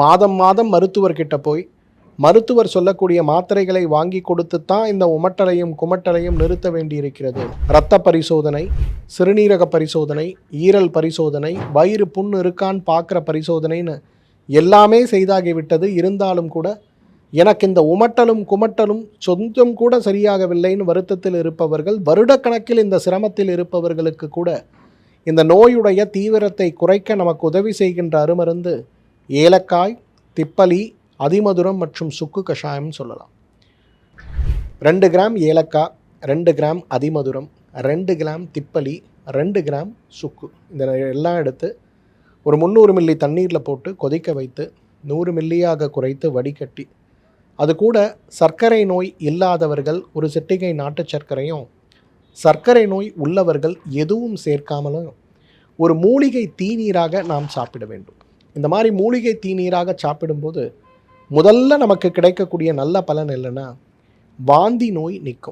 மாதம் மாதம் மருத்துவர்கிட்ட போய் மருத்துவர் சொல்லக்கூடிய மாத்திரைகளை வாங்கி கொடுத்து தான் இந்த உமட்டலையும் குமட்டலையும் நிறுத்த வேண்டியிருக்கிறது. இரத்த பரிசோதனை, சிறுநீரக பரிசோதனை, ஈரல் பரிசோதனை, வயிறு புண் இருக்கான்னு பார்க்குற பரிசோதனைன்னு எல்லாமே செய்தாகிவிட்டது. இருந்தாலும் கூட எனக்கு இந்த உமட்டலும் குமட்டலும் சொந்தம் கூட சரியாகவில்லைன்னு வருத்தத்தில் இருப்பவர்கள், வருடக்கணக்கில் இந்த சிரமத்தில் இருப்பவர்களுக்கு கூட இந்த நோயுடைய தீவிரத்தை குறைக்க நமக்கு உதவி செய்கின்ற அருமருந்து ஏலக்காய், திப்பலி, அதிமதுரம் மற்றும் சுக்கு கஷாயம்னு சொல்லலாம். 2 கிராம் ஏலக்காய், 2 கிராம் அதிமதுரம், 2 கிராம் திப்பலி, 2 கிராம் சுக்கு, இந்த எல்லாம் எடுத்து ஒரு 300 மில்லி தண்ணீரில் போட்டு கொதிக்க வைத்து 100 மில்லியாக குறைத்து வடிகட்டி, அது கூட சர்க்கரை நோய் இல்லாதவர்கள் ஒரு சிட்டிகை நாட்டு சர்க்கரையும், சர்க்கரை நோய் உள்ளவர்கள் எதுவும் சேர்க்காமலும் ஒரு மூலிகை தீநீராக நாம் சாப்பிட வேண்டும். இந்த மாதிரி மூலிகை தீநீராக சாப்பிடும்போது முதல்ல நமக்கு கிடைக்கக்கூடிய நல்ல பலன் இல்லைன்னா வாந்தி நோய் நிற்கும்.